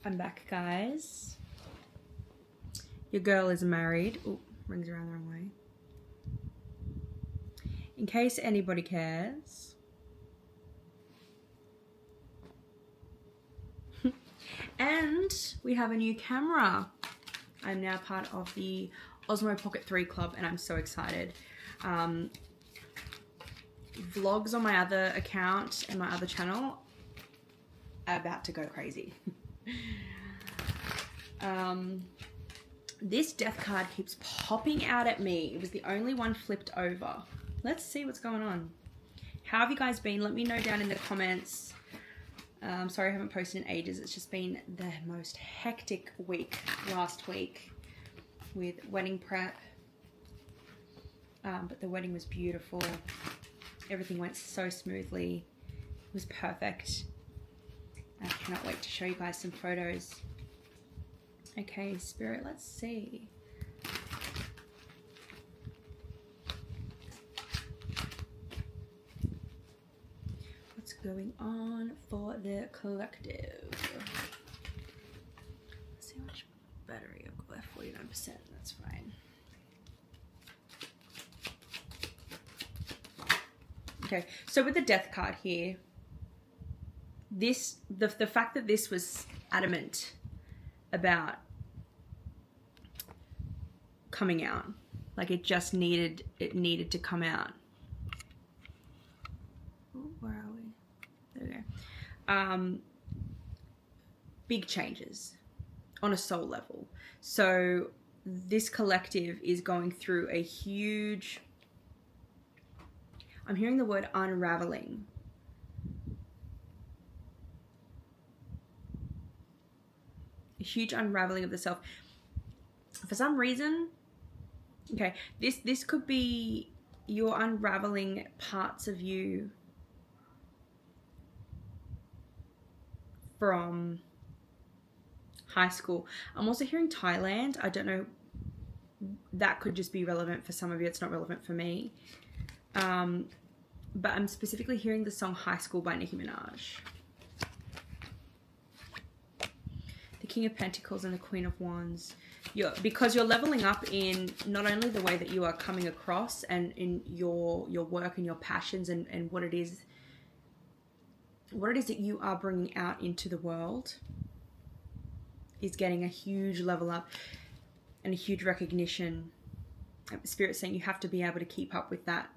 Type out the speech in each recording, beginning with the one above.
I'm back, guys. Your girl is married. Oh, rings around the wrong way. In case anybody cares. And we have a new camera. I'm now part of the Osmo Pocket 3 Club and I'm so excited. Vlogs on my other account and my other channel are about to go crazy. This death card keeps popping out at me. It was the only one flipped over. Let's see what's going on. How have you guys been? Let me know down in the comments. Sorry I haven't posted in ages. It's just been the most hectic week last week with wedding prep. But the wedding was beautiful. Everything went so smoothly. It was perfect. I cannot wait to show you guys some photos. Okay, Spirit, let's see. What's going on for the collective? Let's see how much battery I've got left. 49%, that's fine. Okay, so with the death card here, the fact that this was adamant about coming out, like it needed to come out. Ooh, where are we? There we go. Big changes on a soul level. So this collective is going through a huge, I'm hearing the word unraveling. A huge unraveling of the self. For some reason, okay, this could be you're unraveling parts of you from high school. I'm also hearing Thailand. I don't know. That could just be relevant for some of you. It's not relevant for me. But I'm specifically hearing the song High School by Nicki Minaj. The King of Pentacles and the Queen of Wands. Because you're leveling up in not only the way that you are coming across and in your work and your passions and what it is that you are bringing out into the world is getting a huge level up and a huge recognition. Spirit saying you have to be able to keep up with that.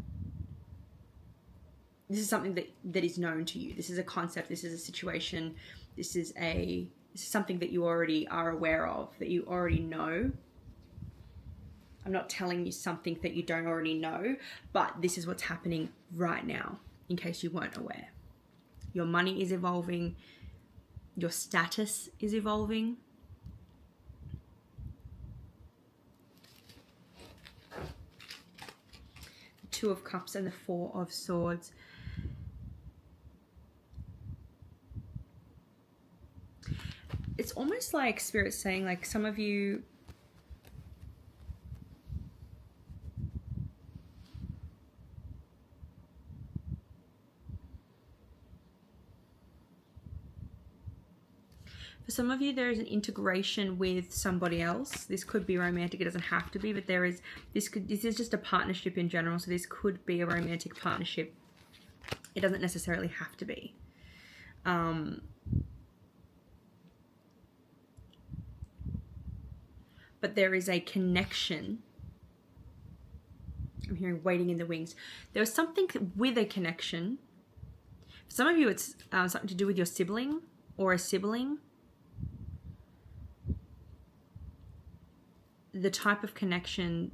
This is something that is known to you. This is a concept. This is a situation. This is something that you already are aware of, that you already know. I'm not telling you something that you don't already know, but this is what's happening right now, in case you weren't aware. Your money is evolving. Your status is evolving. The Two of Cups and the Four of Swords. It's almost like Spirit saying, like, some of you, for some of you, there is an integration with somebody else. This could be romantic. It doesn't have to be, but this is just a partnership in general. So this could be a romantic partnership. It doesn't necessarily have to be. But there is a connection. I'm hearing waiting in the wings. There's something with a connection. For some of you, it's something to do with your sibling or a sibling. The type of connection,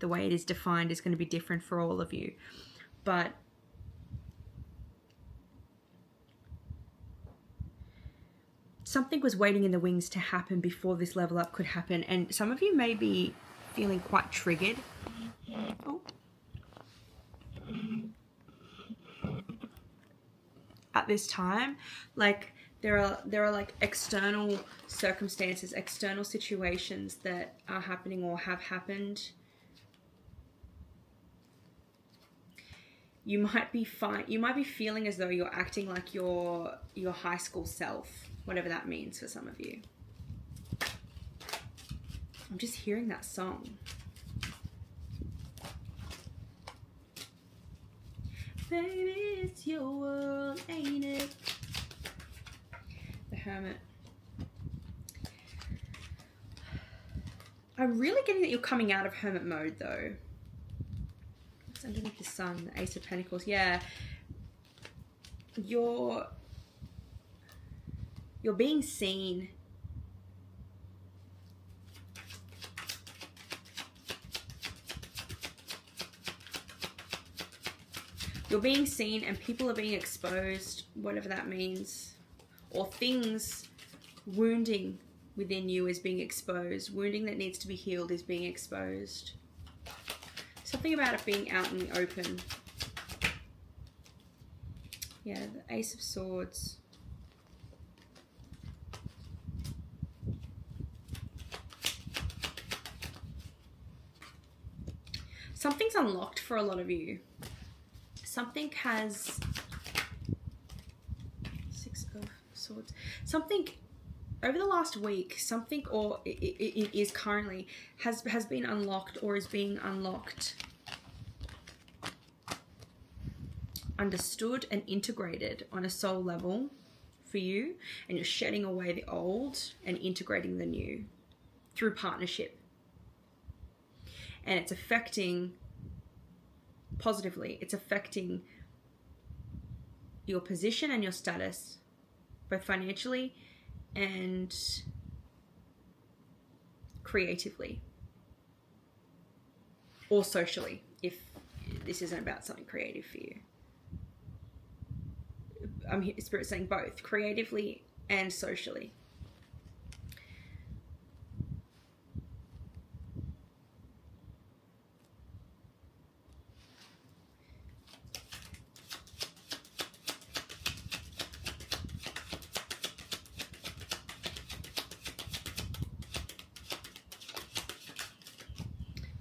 the way it is defined, is going to be different for all of you. But something was waiting in the wings to happen before this level up could happen. And some of you may be feeling quite triggered. Oh. At this time, like there are like external circumstances, external situations that are happening or have happened. You might be feeling as though you're acting like your high school self. whatever that means for some of you. I'm just hearing that song. Baby, it's your world, ain't it? The Hermit. I'm really getting that you're coming out of hermit mode, though. What's underneath the sun? The Ace of Pentacles. Yeah. You're being seen. You're being seen and people are being exposed, whatever that means. Or things, wounding within you is being exposed. Wounding that needs to be healed is being exposed. Something about it being out in the open. Yeah, the Ace of Swords. Something's unlocked for a lot of you. Something has... Six of Swords. Something over the last week, something, or it is currently, has been unlocked or is being unlocked. Understood and integrated on a soul level for you, and you're shedding away the old and integrating the new through partnership. And it's affecting positively, it's affecting your position and your status, both financially and creatively, or socially, if this isn't about something creative for you. Spirit saying both, creatively and socially.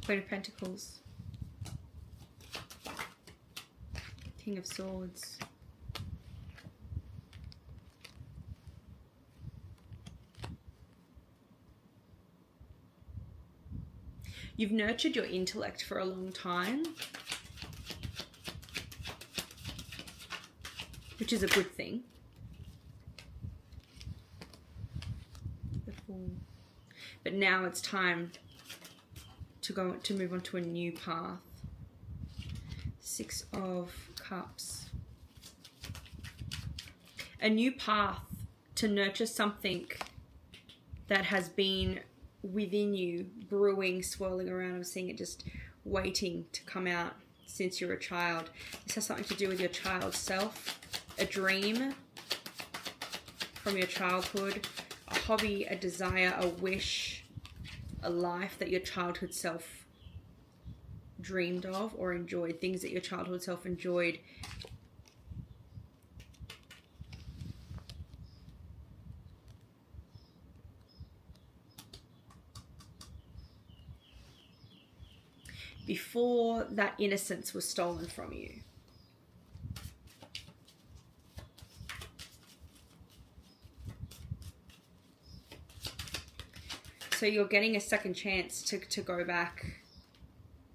Queen of Pentacles. King of Swords. You've nurtured your intellect for a long time, which is a good thing. The Fool. But now it's time to move on to a new path. Six of Cups. A new path to nurture something that has been within you, brewing, swirling around. I'm seeing it just waiting to come out since you're a child. This has something to do with your child self, a dream from your childhood, a hobby, a desire, a wish, a life that your childhood self dreamed of or enjoyed, things that your childhood self enjoyed. Before that innocence was stolen from you. So you're getting a second chance to go back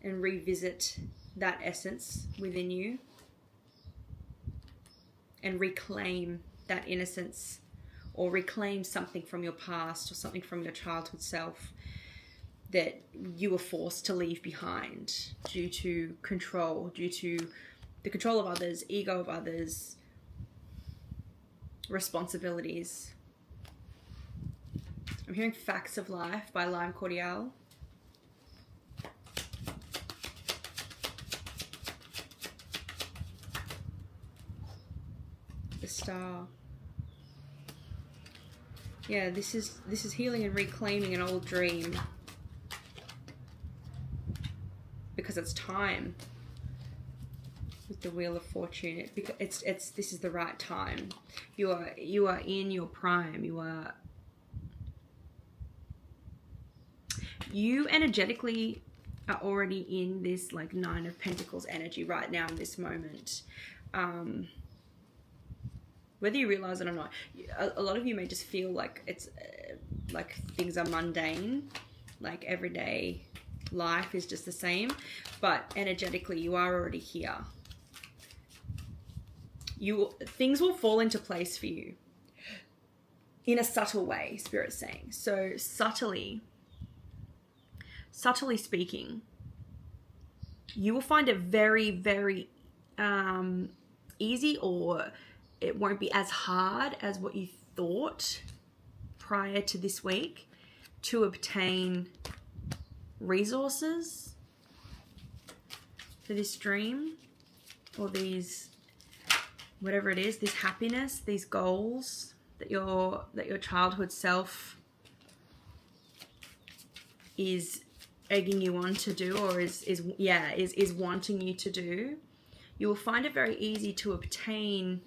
and revisit that essence within you and reclaim that innocence, or reclaim something from your past or something from your childhood self that you were forced to leave behind due to control, due to the control of others, ego of others, responsibilities. I'm hearing Facts of Life by Lime Cordiale. The Star. Yeah, this is healing and reclaiming an old dream. Because it's time. With the Wheel of Fortune, this is the right time. You are in your prime. You energetically are already in this like Nine of Pentacles energy right now in this moment. whether you realize it or not. A lot of you may just feel like it's like things are mundane, like everyday life is just the same, but energetically you are already here. Things will fall into place for you in a subtle way, Spirit's saying. So subtly speaking, you will find it very, very easy, or it won't be as hard as what you thought prior to this week to obtain resources for this dream, or these, whatever it is, this happiness, these goals that your childhood self is egging you on to do, or is wanting you to do. You will find it very easy to obtain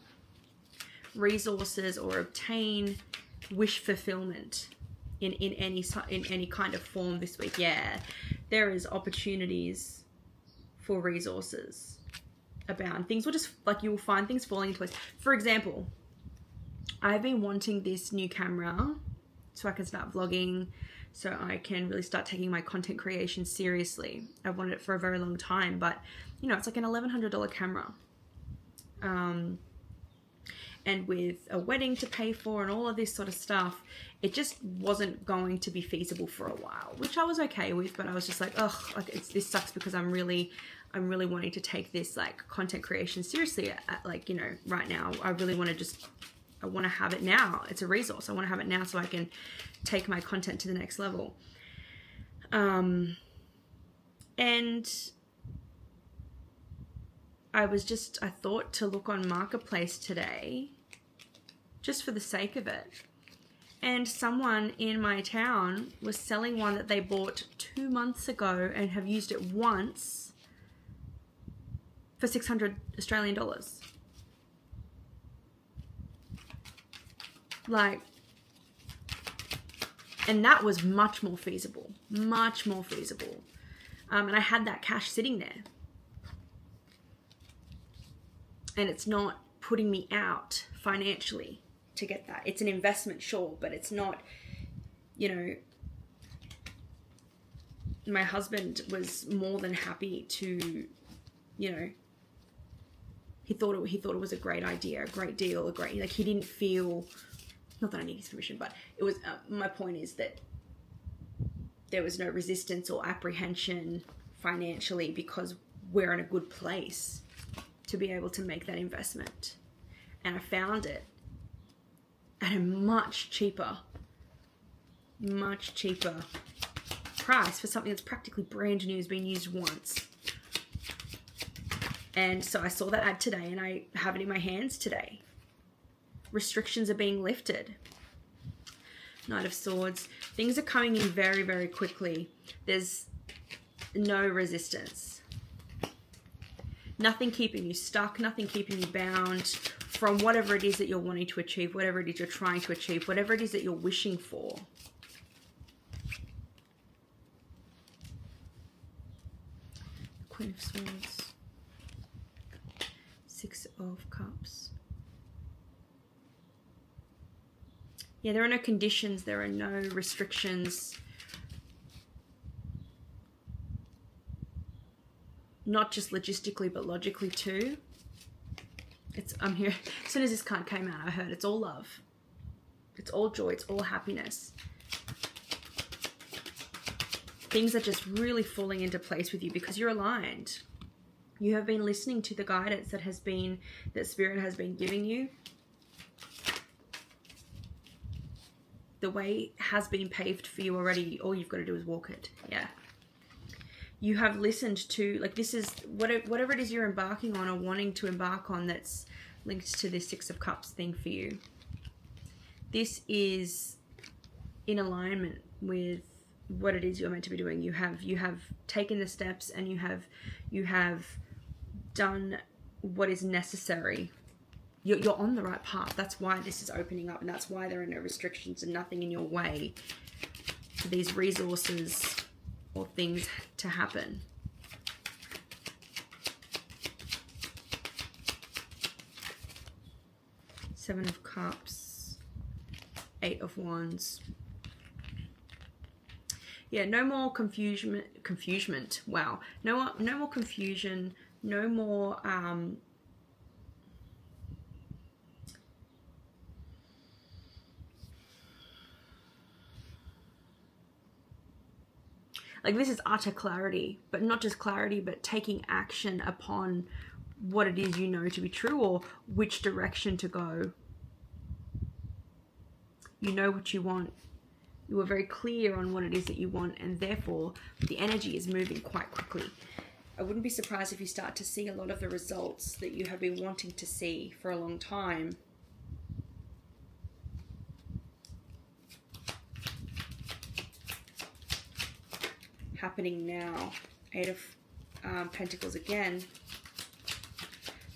resources or obtain wish fulfillment in any kind of form this week. Yeah, there is opportunities for resources abound. Things will just, like, you will find things falling into place. For example, I've been wanting this new camera so I can start vlogging, so I can really start taking my content creation seriously. I've wanted it for a very long time, but you know, it's like an $1,100 camera. And with a wedding to pay for and all of this sort of stuff, it just wasn't going to be feasible for a while, which I was okay with, but I was just like, ugh, like this sucks, because I'm really wanting to take this like content creation seriously like, you know, right now. I really want to I want to have it now. It's a resource. I want to have it now so I can take my content to the next level. And I thought to look on Marketplace today, just for the sake of it. And someone in my town was selling one that they bought 2 months ago and have used it once for 600 Australian dollars. Like, and that was much more feasible. And I had that cash sitting there. And it's not putting me out financially to get that. It's an investment, sure, but it's not, you know, my husband was more than happy to, you know, he thought it was a great idea, a great deal, like he didn't feel, not that I need his permission, but it was, my point is that there was no resistance or apprehension financially, because we're in a good place to be able to make that investment. And I found it at a much cheaper price for something that's practically brand new, has been used once. And so I saw that ad today and I have it in my hands today. Restrictions are being lifted. Knight of Swords. Things are coming in very, very quickly. There's no resistance. Nothing keeping you stuck, nothing keeping you bound from whatever it is that you're wanting to achieve, whatever it is you're trying to achieve, whatever it is that you're wishing for. Queen of Swords. Six of Cups. Yeah, there are no conditions, there are no restrictions. Not just logistically, but logically too. I'm here. As soon as this card came out, I heard it's all love. It's all joy, it's all happiness. Things are just really falling into place with you because you're aligned. You have been listening to the guidance that Spirit has been giving you. The way has been paved for you already. All you've got to do is walk it. Yeah. You have listened to, like, this is whatever it is you're embarking on or wanting to embark on that's linked to this Six of Cups thing for you. This is in alignment with what it is you're meant to be doing. You have taken the steps and you have done what is necessary. You're on the right path. That's why this is opening up, and that's why there are no restrictions and nothing in your way for these resources or things to happen. Seven of Cups, Eight of Wands. Yeah, no more confusion. Wow. No more confusion. No more like this is utter clarity, but not just clarity, but taking action upon what it is you know to be true, or which direction to go. You know what you want. You are very clear on what it is that you want, and therefore the energy is moving quite quickly. I wouldn't be surprised if you start to see a lot of the results that you have been wanting to see for a long time. Happening now. Eight of Pentacles again.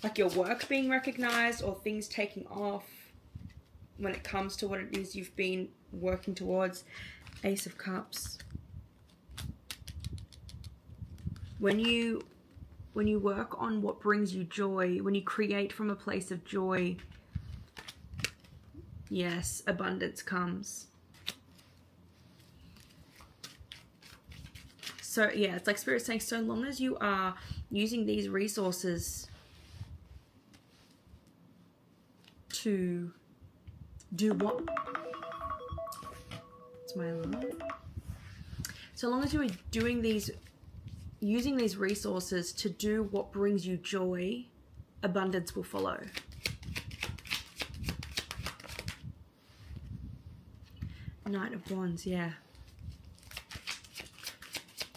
Like your work being recognized, or things taking off when it comes to what it is you've been working towards. Ace of Cups. When you work on what brings you joy, when you create from a place of joy, yes, abundance comes. So yeah, it's like Spirit saying, so long as you are using these resources to do what? It's my alarm. So long as you are using these resources to do what brings you joy, abundance will follow. Knight of Wands, yeah.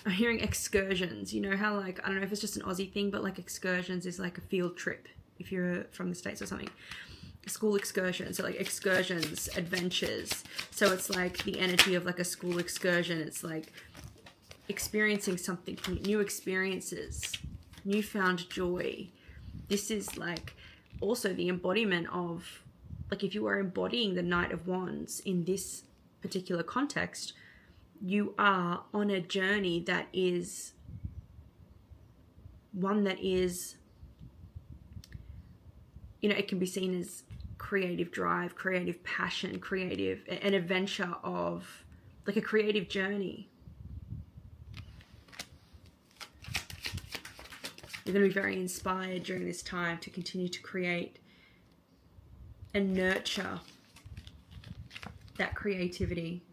I'm hearing excursions. You know how, like, I don't know if it's just an Aussie thing, but like excursions is like a field trip if you're from the States or something. School excursions, so like excursions, adventures. So it's like the energy of like a school excursion. It's like experiencing something, new experiences, newfound joy. This is like also the embodiment of, like, if you are embodying the Knight of Wands in this particular context, you are on a journey that is one that is, you know, it can be seen as creative drive, creative passion, an adventure of like a creative journey. You're going to be very inspired during this time to continue to create and nurture that creativity.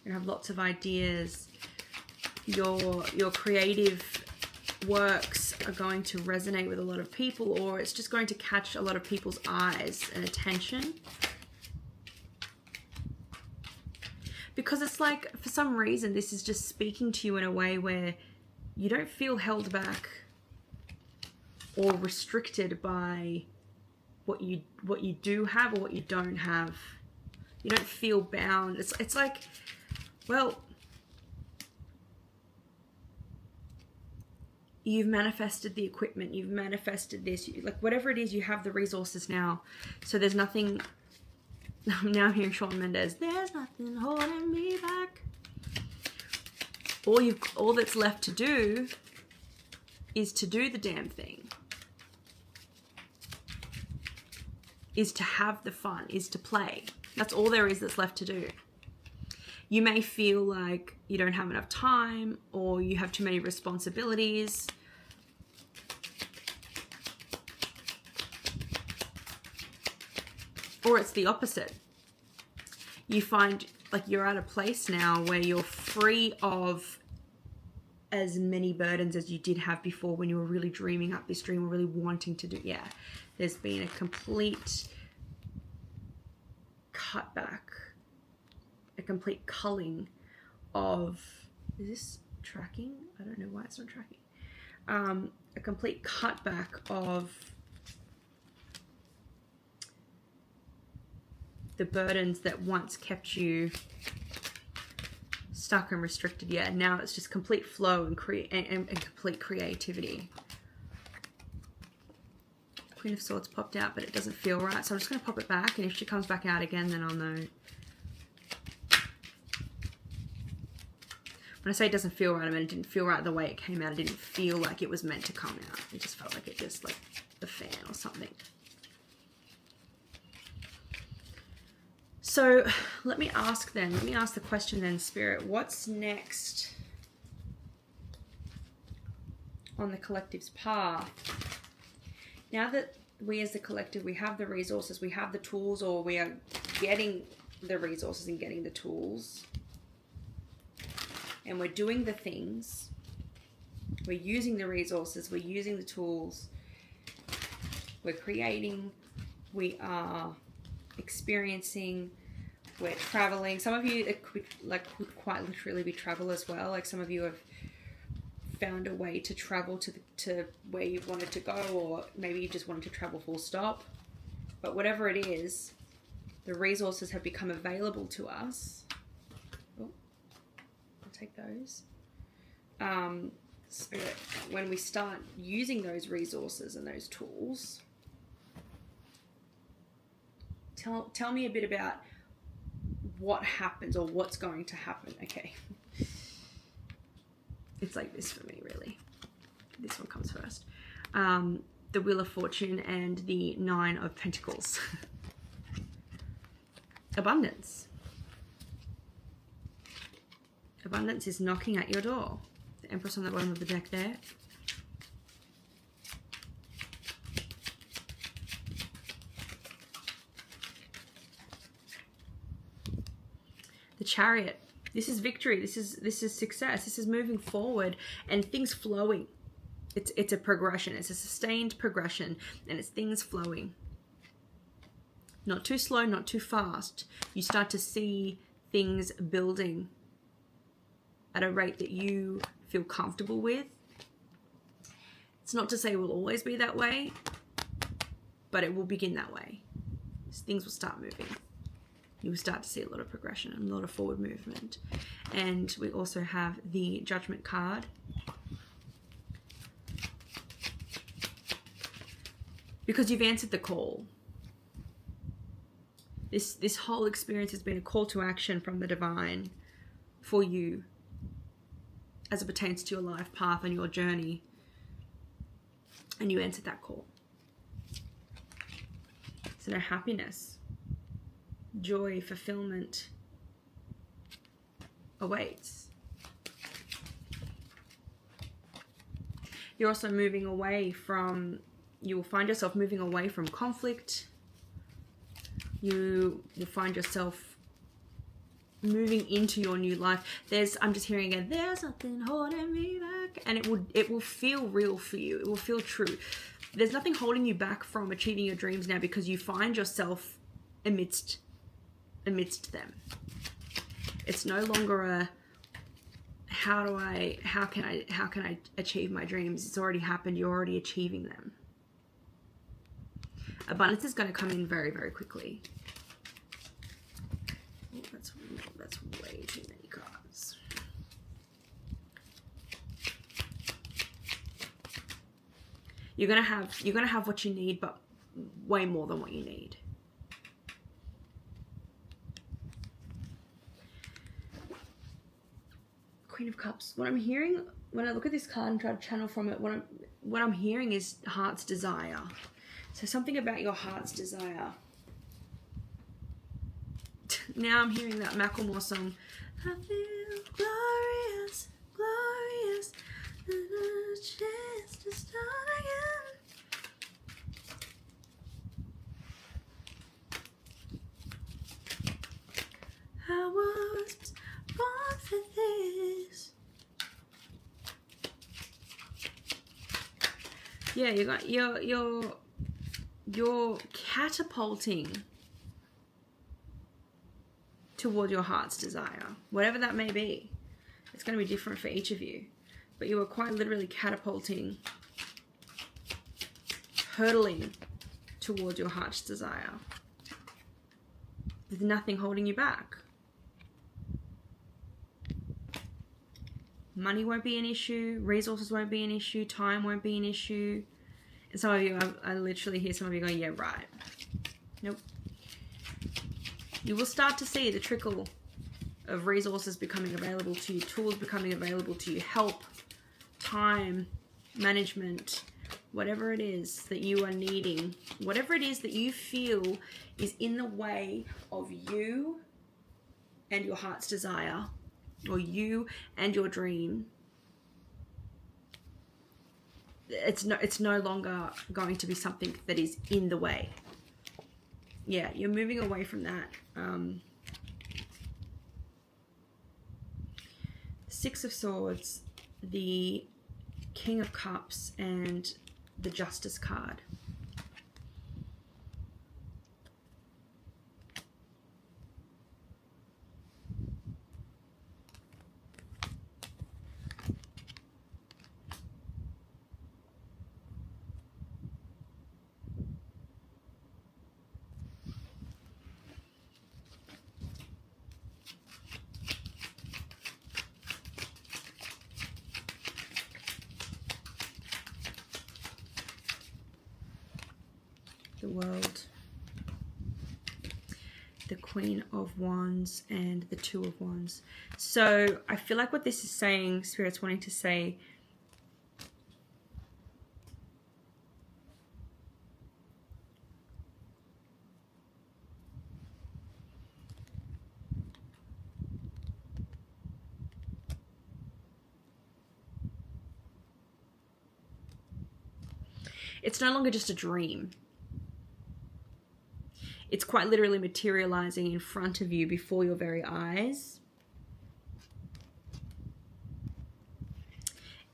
You have lots of ideas. Your creative works are going to resonate with a lot of people, or it's just going to catch a lot of people's eyes and attention. Because it's like, for some reason, this is just speaking to you in a way where you don't feel held back or restricted by what you do have or what you don't have. You don't feel bound. It's like, well, you've manifested the equipment, you've manifested this, like whatever it is, you have the resources now. So there's nothing. I'm now hearing Shawn Mendes. There's nothing holding me back. All that's left to do is to do the damn thing. Is to have the fun, is to play. That's all there is that's left to do. You may feel like you don't have enough time, or you have too many responsibilities. Or it's the opposite. You find like you're at a place now where you're free of as many burdens as you did have before when you were really dreaming up this dream or really wanting to do. Yeah, there's been a complete cutback, a complete culling of, is this tracking? I don't know why it's not tracking. A complete cutback of the burdens that once kept you stuck and restricted. Yeah, now it's just complete flow and complete creativity. Queen of Swords popped out, but it doesn't feel right, so I'm just going to pop it back, and if she comes back out again, then I'll know. When I say it doesn't feel right, I mean it didn't feel right the way it came out. It didn't feel like it was meant to come out. It just felt like it just, like the fan or something. So let me ask the question then, Spirit, what's next on the collective's path? Now that we as the collective, we have the resources, we have the tools, or we are getting the resources and getting the tools, and we're doing the things, we're using the resources, we're using the tools, we're creating, we are experiencing, we're traveling. Some of you, it could quite literally be travel as well. Like some of you have found a way to travel to where you wanted to go, or maybe you just wanted to travel full stop. But whatever it is, the resources have become available to us. Oh, I'll take those. Spirit, when we start using those resources and those tools, tell me a bit about what happens or what's going to happen. Okay. It's like this for me, really. This one comes first. The Wheel of Fortune and the Nine of Pentacles. Abundance. Abundance is knocking at your door. The Empress on the bottom of the deck there. The Chariot. This is victory. This is success. This is moving forward and things flowing. It's a progression. It's a sustained progression, and it's things flowing. Not too slow, not too fast. You start to see things building at a rate that you feel comfortable with. It's not to say it will always be that way, but it will begin that way. Things will start moving. You will start to see a lot of progression and a lot of forward movement. And we also have the Judgment card. Because you've answered the call. This whole experience has been a call to action from the divine for you as it pertains to your life path and your journey. And you answered that call. So no happiness, joy, fulfillment awaits. You're also moving away from, you will find yourself moving away from conflict. You will find yourself moving into your new life. I'm just hearing again, there's nothing holding me back. And it will feel real for you. It will feel true. There's nothing holding you back from achieving your dreams now, because you find yourself amidst them. It's no longer a how can I achieve my dreams? It's already happened. You're already achieving them. Abundance is going to come in very, very quickly. Oh, that's way too many cards. You're gonna have what you need, but way more than what you need. Queen of Cups. What I'm hearing when I look at this card and try to channel from it, what I'm hearing is heart's desire. So something about your heart's desire. Now I'm hearing that Macklemore song. I feel glorious, glorious, and a chance to start again. I was born for this. Yeah, you got you're catapulting toward your heart's desire, whatever that may be. It's going to be different for each of you, but you are quite literally catapulting, hurtling towards your heart's desire. There's nothing holding you back. Money won't be an issue, resources won't be an issue, time won't be an issue. And some of you, I literally hear some of you going, yeah, right. Nope. You will start to see the trickle of resources becoming available to you, tools becoming available to you, help, time, management, whatever it is that you are needing, whatever it is that you feel is in the way of you and your heart's desire, or you and your dream, it's no longer going to be something that is in the way. Yeah, you're moving away from that. Six of Swords, the King of Cups, and the Justice card. The World, the Queen of Wands, and the Two of Wands. So I feel like what this is saying, Spirit's wanting to say, it's no longer just a dream. It's quite literally materializing in front of you before your very eyes.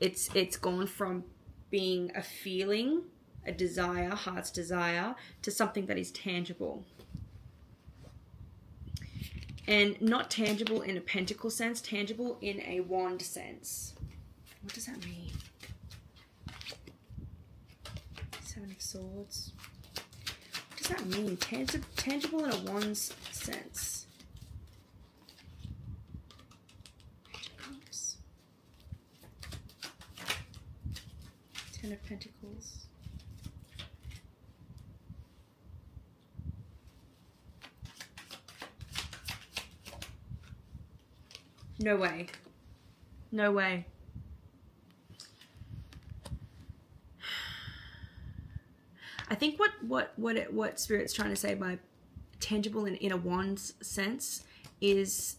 It's gone from being a feeling, a desire, heart's desire, to something that is tangible. And not tangible in a pentacle sense, tangible in a wand sense. What does that mean? Seven of Swords. What does that mean? Tangible in a wand's sense. Ten of Pentacles. No way. No way. I think what Spirit's trying to say by tangible in a wand's sense is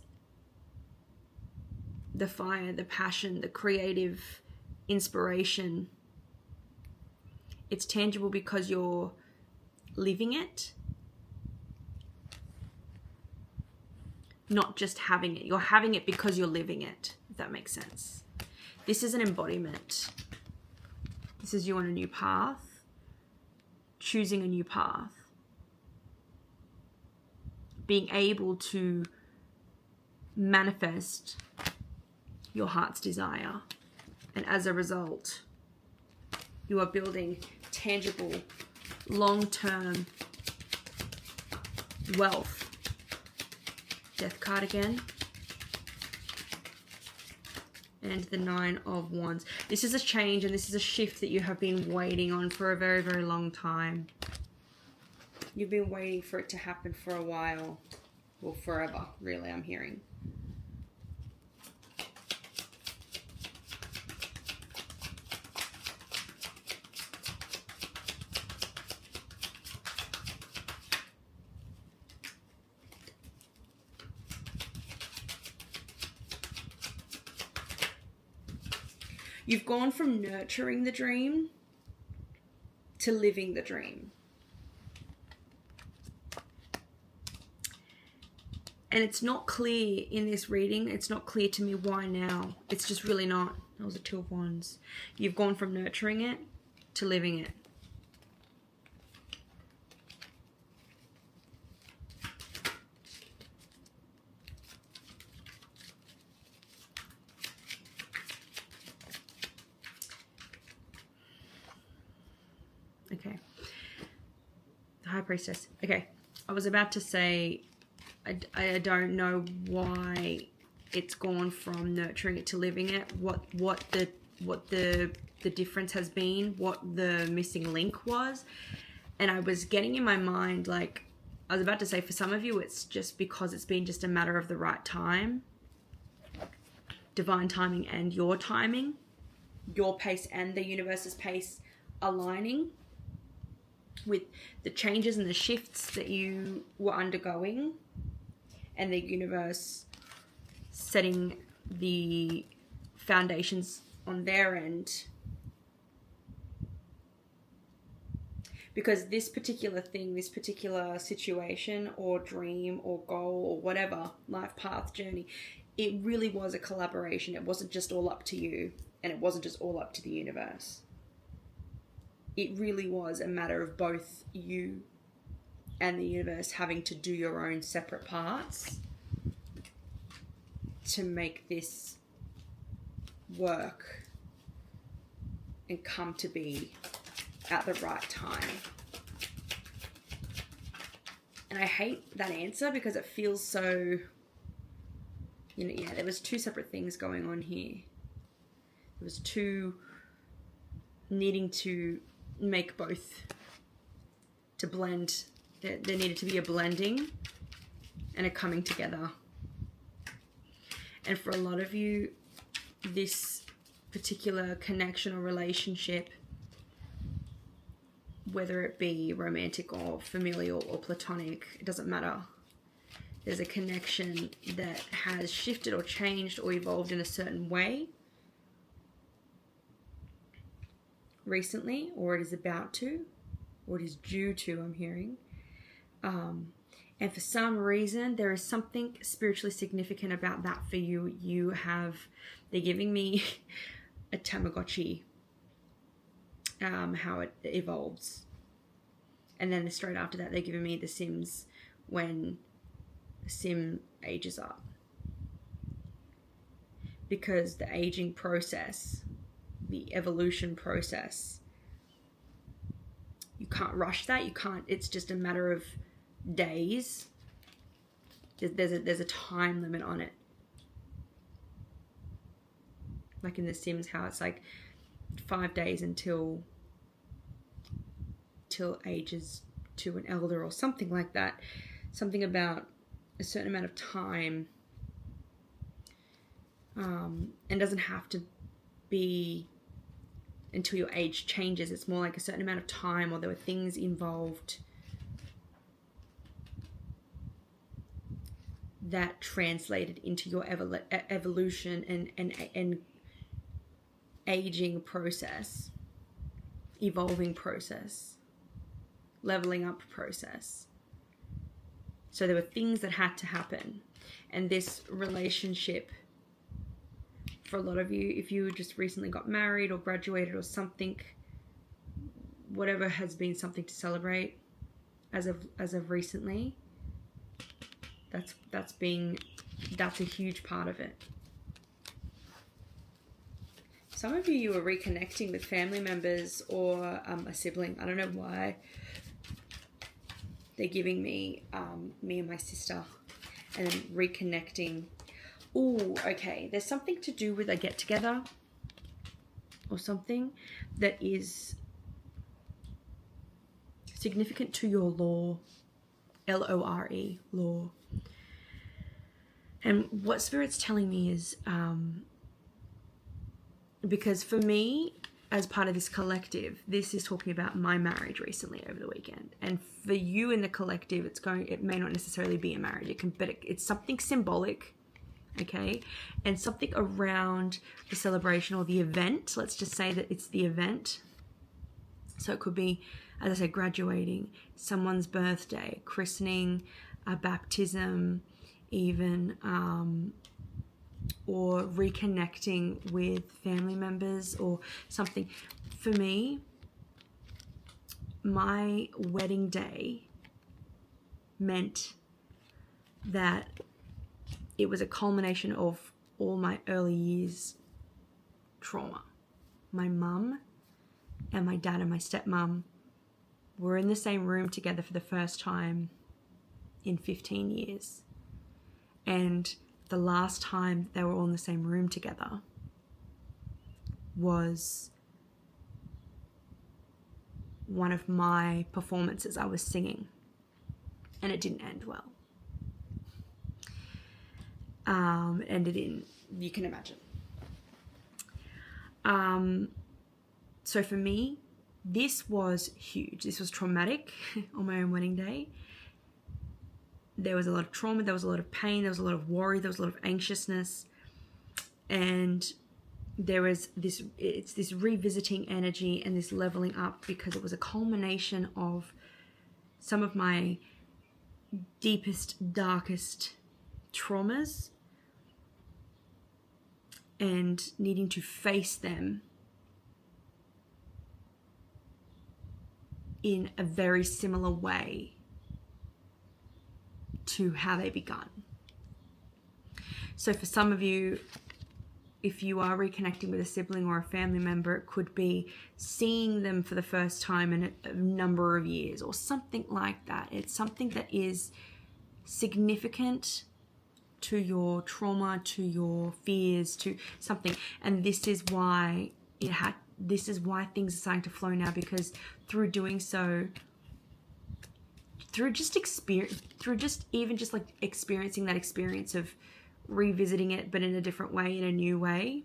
the fire, the passion, the creative inspiration. It's tangible because you're living it, not just having it. You're having it because you're living it, if that makes sense. This is an embodiment. This is you on a new path. Choosing a new path, being able to manifest your heart's desire, and as a result, you are building tangible, long-term wealth. Death card again. And the Nine of Wands. This is a change and this is a shift that you have been waiting on for a very, very long time. You've been waiting for it to happen for a while. Well, forever, really, I'm hearing. You've gone from nurturing the dream to living the dream. And it's not clear in this reading, it's not clear to me why now. It's just really not. That was a Two of Wands. You've gone from nurturing it to living it. Okay. The High Priestess. Okay. I was about to say, I don't know why it's gone from nurturing it to living it. What the difference has been, what the missing link was. And I was getting in my mind, like, I was about to say, for some of you, it's just because it's been just a matter of the right time. Divine timing and your timing. Your pace and the universe's pace aligning with the changes and the shifts that you were undergoing, and the universe setting the foundations on their end. Because this particular thing, this particular situation or dream or goal or whatever, life path, journey, it really was a collaboration. It wasn't just all up to you, and it wasn't just all up to the universe. It really was a matter of both you and the universe having to do your own separate parts to make this work and come to be at the right time. And I hate that answer because it feels so, there was two separate things going on here. There was two needing to make both, to blend. There needed to be a blending and a coming together. And for a lot of you, this particular connection or relationship, whether it be romantic or familial or platonic, it doesn't matter. There's a connection that has shifted or changed or evolved in a certain way recently, or it is about to, or it is due to, I'm hearing. And for some reason, there is something spiritually significant about that for you. They're giving me a Tamagotchi, how it evolves. And then straight after that, they're giving me the Sims when the Sim ages up. Because the aging process, the evolution process, you can't rush that. It's just a matter of days. There's a time limit on it. Like in The Sims, how it's like 5 days until ages to an elder or something like that. Something about a certain amount of time. And doesn't have to be until your age changes. It's more like a certain amount of time, or there were things involved that translated into your evolution and aging process, evolving process, leveling up process. So there were things that had to happen. And this relationship, for a lot of you, if you just recently got married or graduated or something, whatever has been something to celebrate as of recently, that's a huge part of it. Some of you are reconnecting with family members or a sibling. I don't know why they're giving me me and my sister, and then reconnecting. Oh, okay. There's something to do with a get together or something that is significant to your law, Lore, law. And what Spirit's telling me is, because for me, as part of this collective, this is talking about my marriage recently over the weekend. And for you in the collective, it may not necessarily be a marriage. It's something symbolic. Okay, and something around the celebration or the event. Let's just say that it's the event. So it could be, as I said, graduating, someone's birthday, christening, a baptism, even, or reconnecting with family members or something. For me, my wedding day meant that it was a culmination of all my early years trauma. My mum and my dad and my stepmom were in the same room together for the first time in 15 years. And the last time they were all in the same room together was one of my performances. I was singing, and it didn't end well. Ended in, you can imagine. So for me, This was huge. This was traumatic on my own wedding day. There was a lot of trauma, there was a lot of pain, there was a lot of worry, there was a lot of anxiousness. And there was this revisiting energy and this leveling up, because it was a culmination of some of my deepest, darkest traumas and needing to face them in a very similar way to how they begun. So for some of you, if you are reconnecting with a sibling or a family member, it could be seeing them for the first time in a number of years or something like that. It's something that is significant to your trauma, to your fears, to something. And this is why things are starting to flow now, because through doing so, through just experiencing that experience of revisiting it, but in a different way, in a new way.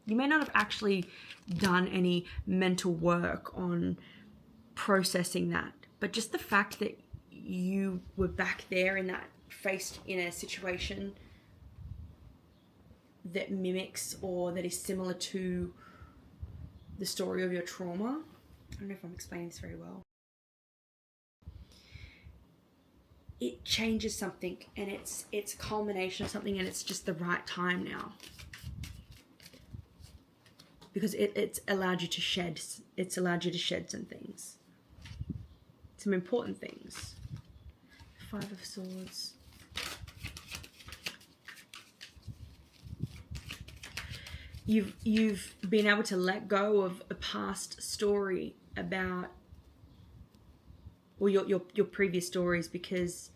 You may not have actually done any mental work on processing that, but just the fact that you were back there faced in a situation that mimics or that is similar to the story of your trauma. I don't know if I'm explaining this very well. It changes something, and it's a culmination of something, and it's just the right time now, because it's allowed you to shed. It's allowed you to shed some things, some important things. 5 of Swords. You've been able to let go of a past story about, or your previous stories, because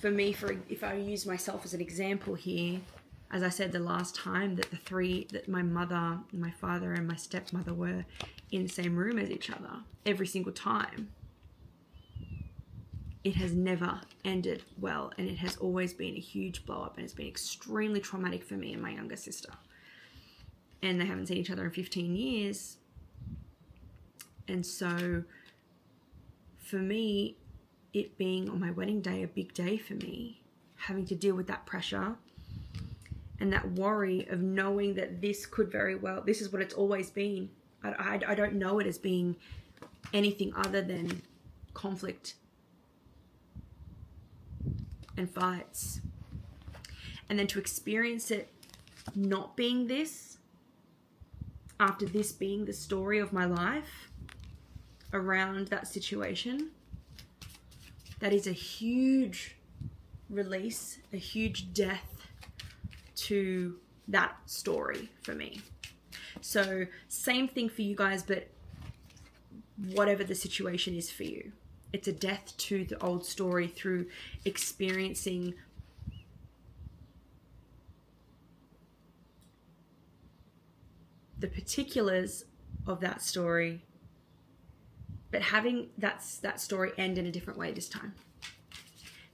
for me, if I use myself as an example here, as I said the last time, that my mother, my father, and my stepmother were in the same room as each other every single time, it has never ended well, and it has always been a huge blow up, and it's been extremely traumatic for me and my younger sister. And they haven't seen each other in 15 years. And so for me, it being on my wedding day, a big day for me, having to deal with that pressure and that worry of knowing that this could very well, this is what it's always been. I don't know it as being anything other than conflict and fights. And then to experience it not being this, after this being the story of my life around that situation, that is a huge release, a huge death to that story for me. So same thing for you guys, but whatever the situation is for you, it's a death to the old story through experiencing the particulars of that story, but having that story end in a different way this time.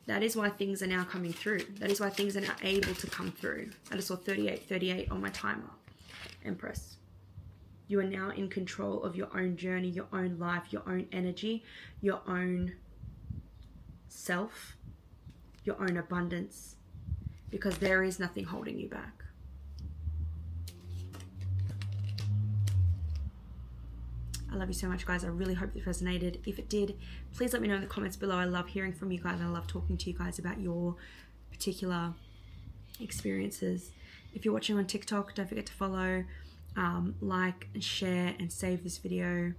That is why things are now coming through. That is why things are now able to come through. I just saw 38 on my timer. Empress. You are now in control of your own journey, your own life, your own energy, your own self, your own abundance, because there is nothing holding you back. I love you so much, guys. I really hope this resonated. If it did, please let me know in the comments below. I love hearing from you guys, and I love talking to you guys about your particular experiences. If you're watching on TikTok, don't forget to follow, like, and share, and save this video.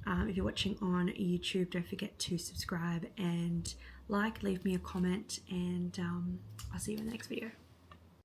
If you're watching on YouTube, don't forget to subscribe and leave me a comment, and I'll see you in the next video.